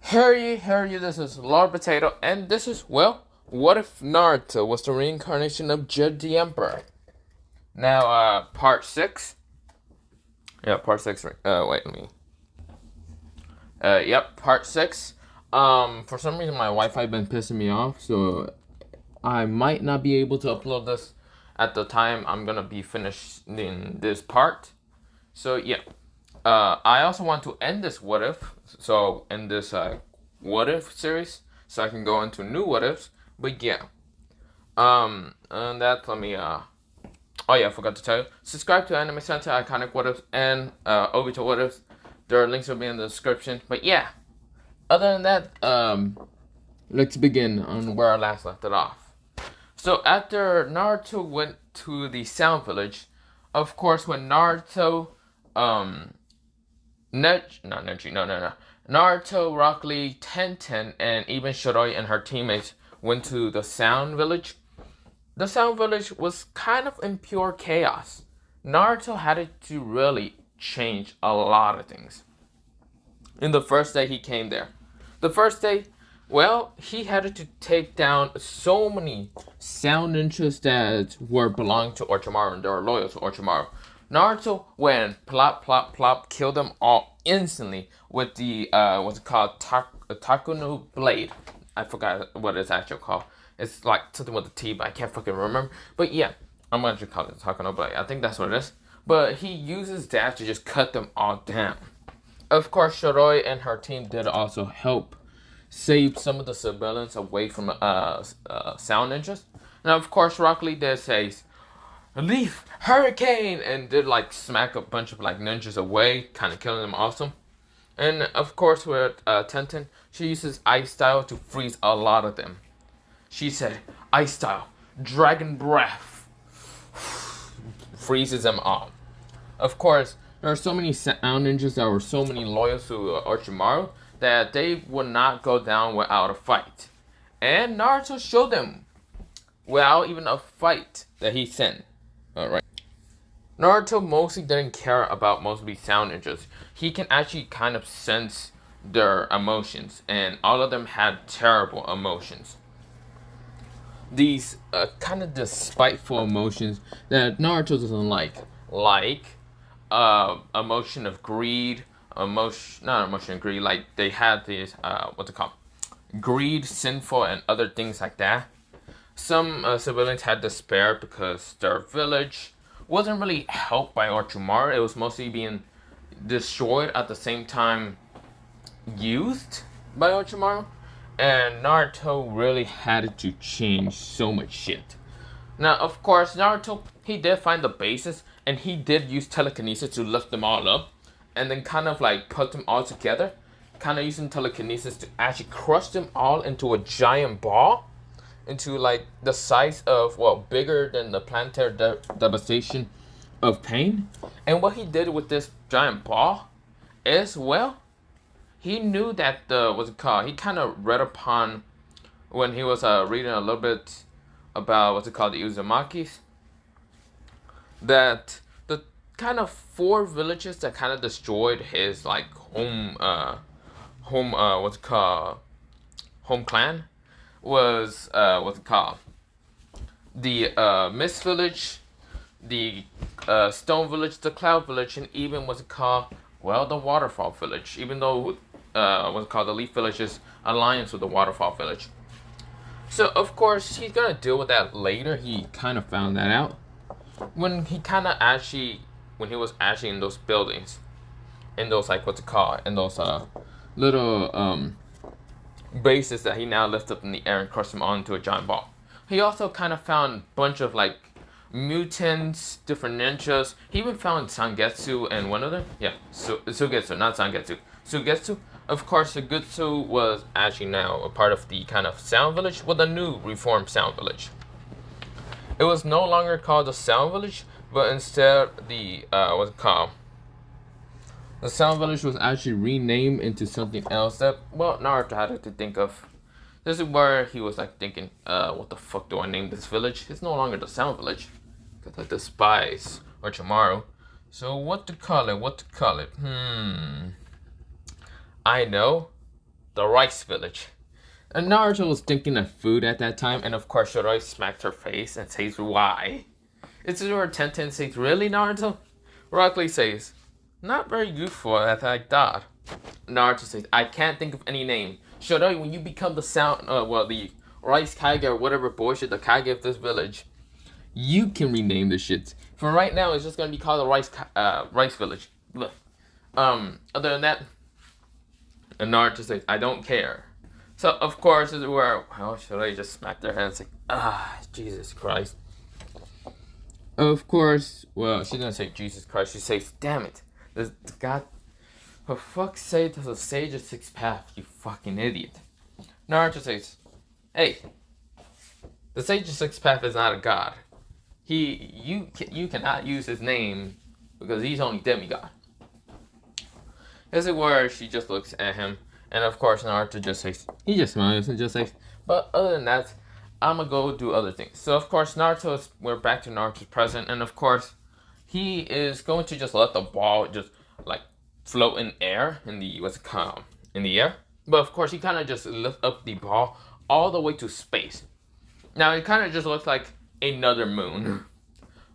Harry, this is Lord Potato, and this is, well, what if Naruto was the reincarnation of Jade the Emperor? Now, part 6. Yeah, part 6, wait, let me. Yep, part 6. For some reason my Wi-Fi been pissing me off, so I might not be able to upload this at the time I'm gonna be finishing this part. So, yeah. I also want to end this what if, so in this what if series, so I can go into new what ifs. But yeah, and that let me oh yeah, I forgot to tell you. Subscribe to Anime Center, Iconic What Ifs, and Obito What Ifs. Their links will be in the description. But yeah, other than that, let's begin on where I last left it off. So after Naruto went to the Sound Village, of course, when Naruto Naruto, Rock Lee, Tenten, and even Shiroi and her teammates went to the Sound Village. The Sound Village was kind of in pure chaos. Naruto had to really change a lot of things. In the first day he came there. The first day, well, he had to take down so many sound ninjas that were belonging to Orochimaru and they were loyal to Orochimaru. Naruto went plop, plop, plop, killed them all instantly with the, what's it called, Takunu Blade. I forgot what it's actually called. It's like something with a T, but I can't fucking remember. But yeah, I'm going to call it Takunu Blade. I think that's what it is. But he uses that to just cut them all down. Of course, Shiroi and her team did also help save some of the civilians away from sound ninjas. Now, of course, Rock Lee did say, Leaf, Hurricane, and did like smack a bunch of like ninjas away, kind of killing them awesome. And of course with Tenten, she uses Ice Style to freeze a lot of them. She said, Ice Style, Dragon Breath, freezes them all. Of course, there are so many sound ninjas that were so many loyal to Orochimaru that they would not go down without a fight. And Naruto showed them without even a fight that he sent. Alright. Naruto mostly didn't care about mostly sound ninjas. He can actually kind of sense their emotions, and all of them had terrible emotions. These kind of despiteful emotions that Naruto doesn't like emotion of greed, not emotion of greed, like they had these, what's it called? Greed, sinful, and other things like that. Some civilians had despair because their village wasn't really helped by Orochimaru. It was mostly being destroyed at the same time used by Orochimaru. And Naruto really had to change so much shit. Now, of course, Naruto, he did find the bases, and he did use telekinesis to lift them all up, and then kind of like put them all together, kind of using telekinesis to actually crush them all into a giant ball, into like the size of, well, bigger than the planetary devastation of pain. And what he did with this giant ball is, well, he knew that what's it called? He kind of read upon when he was reading a little bit about what's it called, the Uzumakis, that the kind of 4 villages that kind of destroyed his like what's it called, home clan was what's it called, the Mist Village, the Stone Village, the Cloud Village, and even what's it called, well, the Waterfall Village. Even though what's it called, the Leaf Village is alliance with the Waterfall Village. So of course he's gonna deal with that later. He kind of found that out when he when he was actually in those buildings, in those like what's it called, in those little bases that he now lifts up in the air and crushed them onto a giant ball. He also kind of found a bunch of like mutants, different ninjas. He even found Sangetsu and one of them. Yeah, Sugetsu, not Sangetsu. Sugetsu. Of course, Sugetsu was actually now a part of the kind of Sound Village with a new reformed Sound Village. It was no longer called the Sound Village, but instead the what's it called? The Sound Village was actually renamed into something else that, well, Naruto had to think of. This is where he was like thinking, what the fuck do I name this village? It's no longer the Sound Village, because I despise Orochimaru. So what to call it? I know. the rice village. And Naruto was thinking of food at that time, and of course Shiroi smacked her face and says, "Why?" It's where Tenten says, "Really, Naruto?" Rock Lee says, "Not very useful as I thought." Naruto says, "I can't think of any name. Shiroi, when you become the rice Kage or whatever bullshit, the Kage of this village, you can rename the shit. For right now, it's just gonna be called the rice village." Look. Other than that, and Naruto says, "I don't care." So, of course, this is where, Shiroi just smacked their hands like, Jesus Christ. Of course, well, she didn't say Jesus Christ, she says, "Damn it. This God, for fuck's sake, there's a sage of six paths, you fucking idiot." Naruto says, "Hey, the sage of six paths is not a god. You cannot use his name because he's only demigod." This is where she just looks at him, and of course Naruto just says, he just smiles and just says, "But other than that, I'm gonna go do other things." So of course we're back to Naruto's present, and of course he is going to just let the ball just like float in air in the air. But of course he kind of just lifts up the ball all the way to space. Now it kind of just looks like another moon,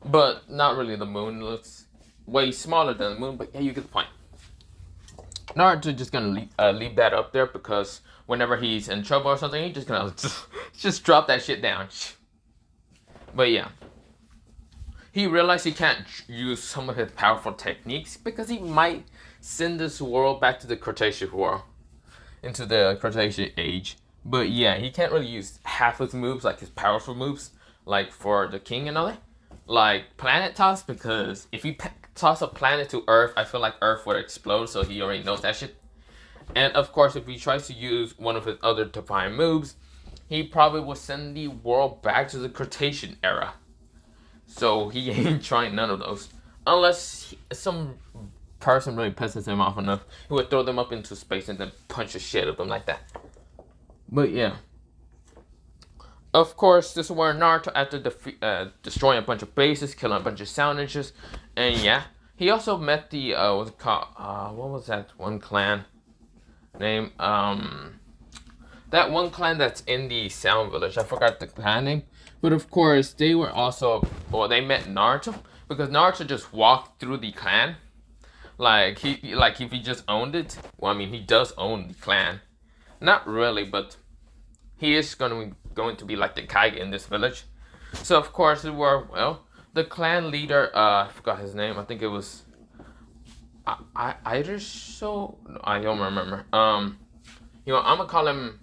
but not really the moon. It looks way smaller than the moon, but yeah, you get the point. Naruto just gonna leave that up there because whenever he's in trouble or something, he's just gonna just drop that shit down. But yeah, he realized he can't use some of his powerful techniques because he might send this world back to the Cretaceous world, into the Cretaceous age. But yeah, he can't really use half his moves, like his powerful moves, like for the king and all that, like planet toss, because if he toss a planet to Earth, I feel like Earth would explode, so he already knows that shit. And of course, if he tries to use one of his other divine moves, he probably will send the world back to the Cretaceous era. So he ain't trying none of those. Unless some person really pisses him off enough, he would throw them up into space and then punch the shit out of them like that. But yeah. Of course, this is where Naruto, after destroying a bunch of bases, killing a bunch of sound ninjas, and yeah, he also met the what's it called? What was that one clan name? That one clan that's in the Sound Village. I forgot the clan name, but of course they were also, they met Naruto because Naruto just walked through the clan, like if he just owned it. Well, I mean, he does own the clan, not really, but he is going to be like the Kage in this village. So of course the clan leader, I forgot his name. I think it was Irish. So I don't remember. I'm gonna call him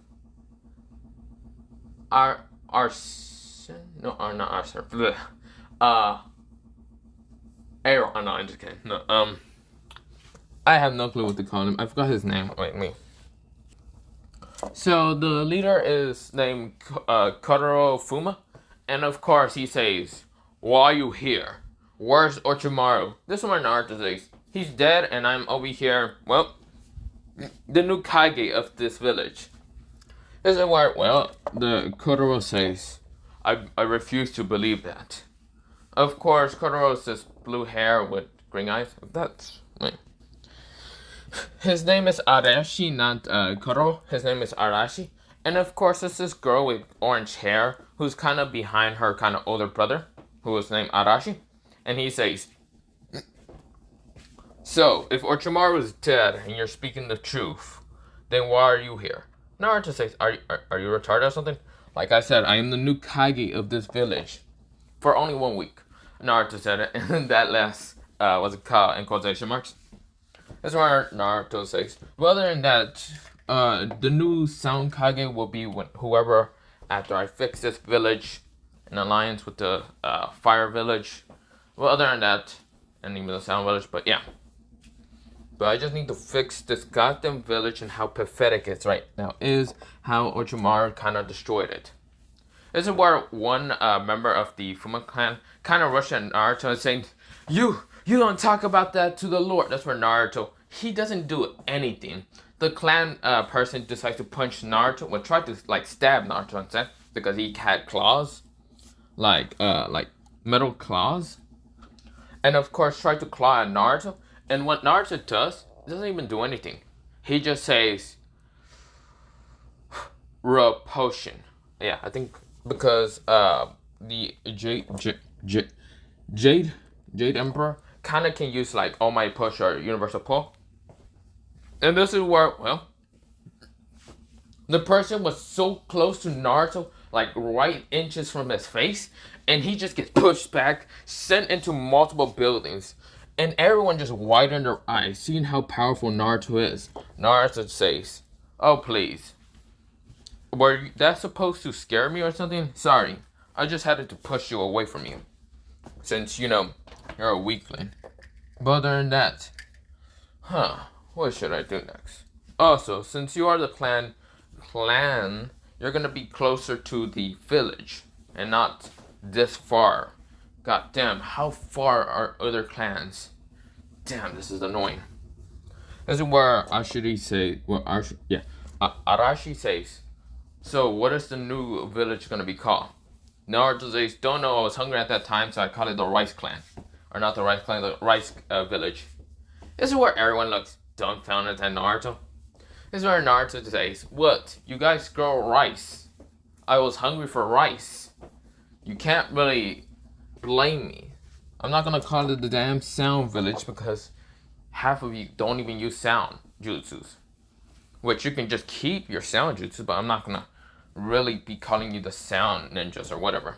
Arson. No, not Arson. Arrow. No, I'm just kidding. No, I have no clue what to call him. I forgot his name. Wait, me. So the leader is named Kotaro Fuma, and of course he says, "Why are you here? Where's Orochimaru?" This is where Naruto says, "He's dead, and I'm over here. Well, the new Kage of this village." This is where the Kotaro says, "I refuse to believe that." Of course, Kotaro says blue hair with green eyes. That's right. His name is Arashi, not Koro. His name is Arashi. And of course, it's this girl with orange hair who's kind of behind her kind of older brother, who is named Arashi. And he says, "So, if Orochimaru is dead and you're speaking the truth, then why are you here?" Naruto says, are you retarded or something? "Like I said, I am the new Kage of this village. For only 1 week." Naruto said it, and that last, was it called in quotation marks? That's where Naruto says, "Well, other than that, the new Sound Kage will be whoever, after I fix this village in alliance with the Fire Village." Well, other than that, and even the Sound Village, but yeah. But I just need to fix this goddamn village, and how pathetic it's right now is how Orochimaru kind of destroyed it. This is where one member of the Fuma clan kind of rushed at Naruto and saying, You don't talk about that to the Lord." That's where Naruto, he doesn't do anything. The clan person decides to punch Naruto, tried to like stab Naruto instead because he had claws, like metal claws, and of course tried to claw at Naruto. And what Naruto does, doesn't even do anything. He just says, repulsion. Yeah, I think because the Jade Jade Emperor kind of can use like All Might Push or Universal Pull, and this is where the person was so close to Naruto, like right inches from his face, and he just gets pushed back, sent into multiple buildings, and everyone just widened their eyes, seeing how powerful Naruto is. Naruto says, "Oh please, were that supposed to scare me or something? Sorry, I just had to push you away from you, since you're a weakling." But other than that, what should I do next? Also, since you are the clan, you're gonna be closer to the village and not this far. God damn, how far are other clans? Damn, this is annoying. This is where Arashi says. So, what is the new village gonna be called? Naruto says, don't know. I was hungry at that time, so I called it the Rice Clan, or not the Rice Clan, the Rice Village. This is where everyone looks dumbfounded at Naruto. This is where Naruto says, what? You guys grow rice. I was hungry for rice. You can't really blame me. I'm not gonna call it the damn sound village because half of you don't even use sound jutsus. Which you can just keep your sound jutsu, but I'm not gonna really be calling you the sound ninjas or whatever.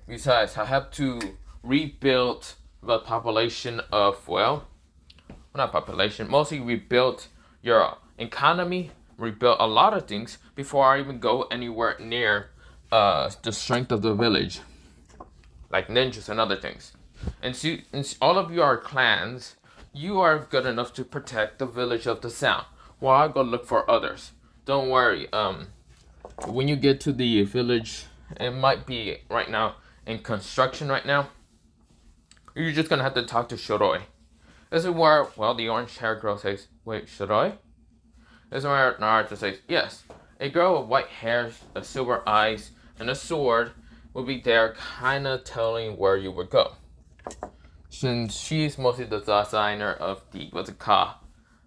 Besides, I have to rebuild the population of, not population, mostly rebuild your economy, rebuild a lot of things before I even go anywhere near the strength of the village, like ninjas and other things. And since all of you are clans, you are good enough to protect the village of the sound, while I go look for others. Don't worry. When you get to the village, it might be right now in construction right now. You're just gonna have to talk to Shiroi. This is where, the orange-haired girl says, wait, Shiroi? This is where Naruto says, yes, a girl with white hair, silver eyes, and a sword will be there kinda telling where you would go. Since she's mostly the designer of the,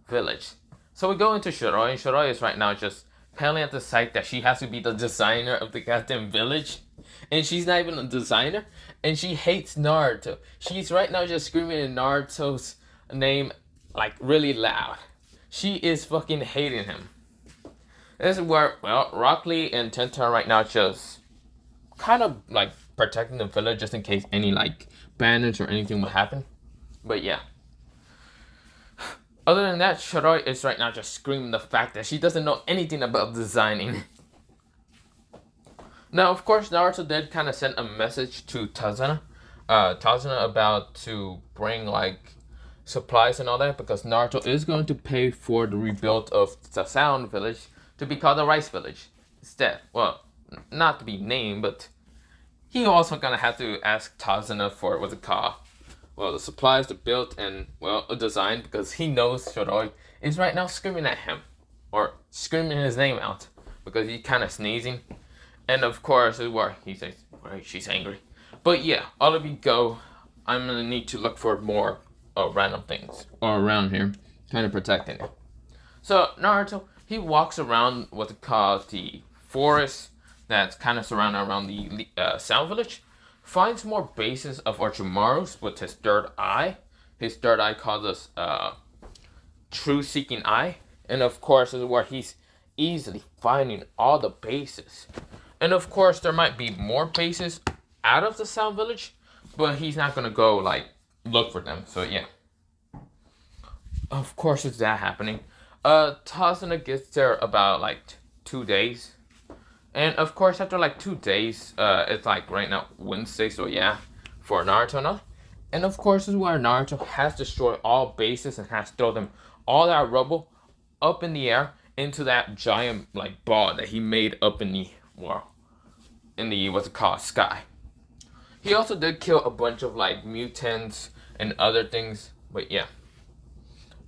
village. So we go into Shiroi, and Shiroi is right now just paling at the sight that she has to be the designer of the goddamn village. And she's not even a designer, and she hates Naruto. She's right now just screaming in Naruto's name like really loud. She is fucking hating him. This is where, Rock Lee and Tenta right now just kind of like protecting the village just in case any like bandits or anything would happen. But yeah. Other than that, Shiroi is right now just screaming the fact that she doesn't know anything about designing. Now, of course, Naruto did kind of send a message to Tazuna about to bring like supplies and all that, because Naruto is going to pay for the rebuild of the Sound Village to be called the Rice Village instead. Well, not to be named, but he also gonna have to ask Tazuna for the supplies to build and a design, because he knows Shiroi is right now screaming at him or screaming his name out because he's kind of sneezing. And of course, is where he says, right, she's angry. But yeah, all of you go. I'm gonna need to look for more random things around here, kind of protecting it. So Naruto, he walks around what's called the forest that's kind of surrounded around the Sound Village, finds more bases of Orochimaru's with his third eye. His third eye calls us True Seeking Eye. And of course, this is where he's easily finding all the bases. And of course, there might be more bases out of the Sound Village, but he's not gonna go like look for them. So yeah. Of course, it's that happening. Tazuna gets there about like 2 days. And of course, after like 2 days, it's like right now Wednesday, so yeah, for Naruto now. And of course, this is where Naruto has destroyed all bases and has thrown them all that rubble up in the air into that giant like ball that he made up in the sky. He also did kill a bunch of like mutants and other things, but yeah.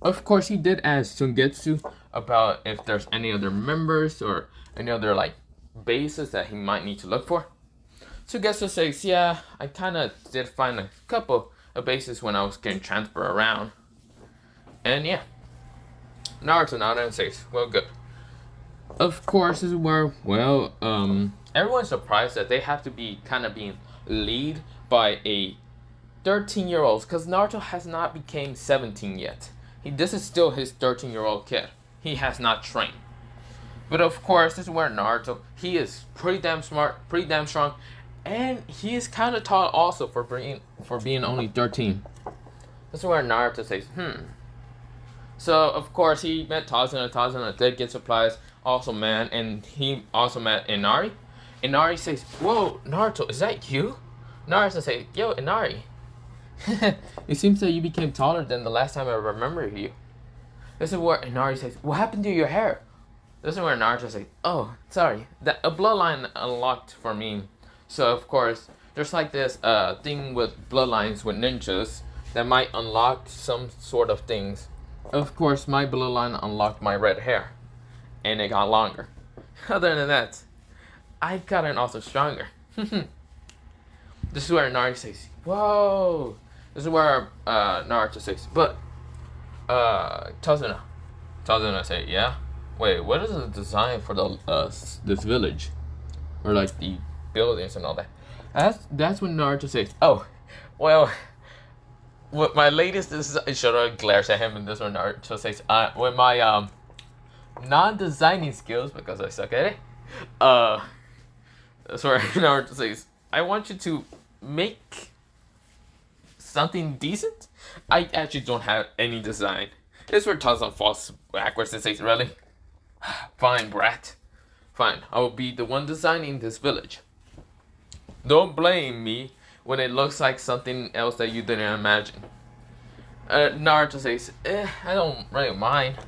Of course, he did ask Sungetsu about if there's any other members or any other like bases that he might need to look for. Sungetsu says, yeah, I kind of did find a couple of bases when I was getting transferred around. And yeah. Naruto now then says, well, good. Of course, this is where, well, everyone's surprised that they have to be kind of being lead by a 13-year-old, because Naruto has not became 17 yet. This is still his 13-year-old kid. He has not trained. But of course, this is where Naruto, he is pretty damn smart, pretty damn strong, and he is kind of tall also for being only 13. This is where Naruto says, So of course he met Tazuna did get supplies, also man, and he also met Inari. Inari says, "Whoa, Naruto, is that you?" Naruto says, "Yo, Inari, it seems that you became taller than the last time I remember you." This is where Inari says, "What happened to your hair?" This is where Naruto says, "Oh, sorry, that a bloodline unlocked for me." So of course, there's like this thing with bloodlines with ninjas that might unlock some sort of things. Of course, my bloodline unlocked my red hair, and it got longer. Other than that, I've gotten also stronger. This is where Naruto says, "Whoa!" This is where Naruto says, "But Tazuna say, yeah. Wait, what is the design for the this village, or like the buildings and all that?" That's when Naruto says, "Oh, well, what my latest is." Shiro glares at him, and this one Naruto says, "With my non-designing skills, because I suck at it, that's where Naruto says, I want you to make something decent. I actually don't have any design." This where Tazuna falls backwards and says, "Really? Fine, brat. Fine, I will be the one designing this village. Don't blame me when it looks like something else that you didn't imagine." Naruto says, I don't really mind.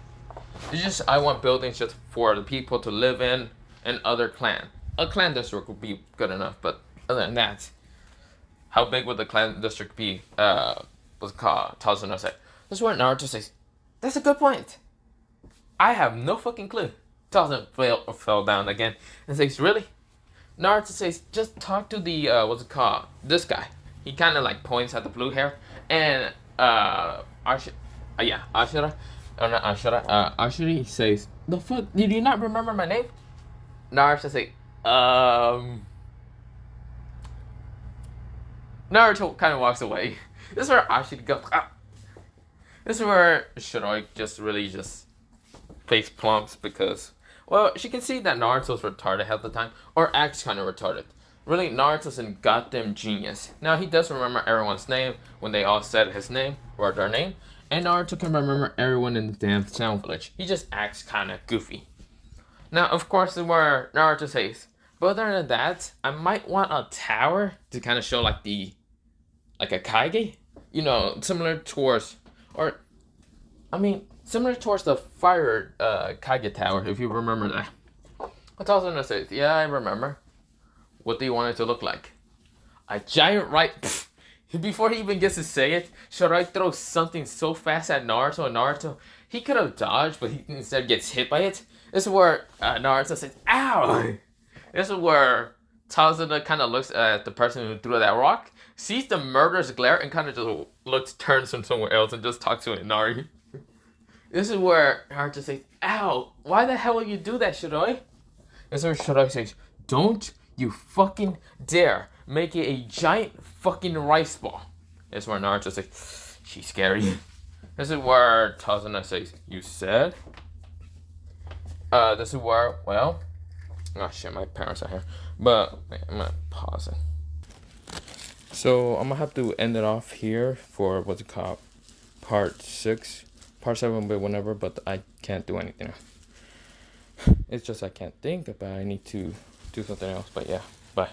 It's just I want buildings just for the people to live in and other clan. A clan district would be good enough, but other than that, how big would the clan district be? What's it called? Tazuna said. This is where Naruto says, "That's a good point. I have no fucking clue." Tazuna fell down again and says, "Really?" Naruto says, "Just talk to the what's it called? This guy." He kind of like points at the blue hair, and Ashura says, "The fuck? Did you not remember my name?" Naruto says, Naruto kind of walks away. This is where Ashura goes. This is where Shiroi just really just face plumps because, well, she can see that Naruto's retarded half the time, or acts kind of retarded. Really, Naruto's a goddamn genius. Now, he does remember everyone's name when they all said his name, or their name, and Naruto can remember everyone in the damn town village. He just acts kind of goofy. Now, of course, this is where Naruto says, but other than that, I might want a tower to kind of show like a Kage, similar towards, similar towards the fire Kage tower, if you remember that. Tazuna says, yeah, I remember. What do you want it to look like? A giant Before he even gets to say it, Shirai throws something so fast at Naruto, and Naruto, he could have dodged, but he instead gets hit by it. This is where Naruto says, ow! This is where Tazuna kind of looks at the person who threw that rock, sees the murderous glare, and kind of just turns from somewhere else and just talks to Inari. This is where Naruto says, ow! Why the hell would you do that, Shirai? This is where Shirai says, don't you fucking dare make it a giant fucking rice ball. This is where Naruto says, she's scary. This is where Tazuna says, you said? This is where, well, oh shit, my parents are here. But, wait, I'm gonna pause it. So, I'm gonna have to end it off here for what's it called? Part 6. Part 7, but whenever, but I can't do anything else. It's just I can't think, but I need to do something else. But yeah, bye.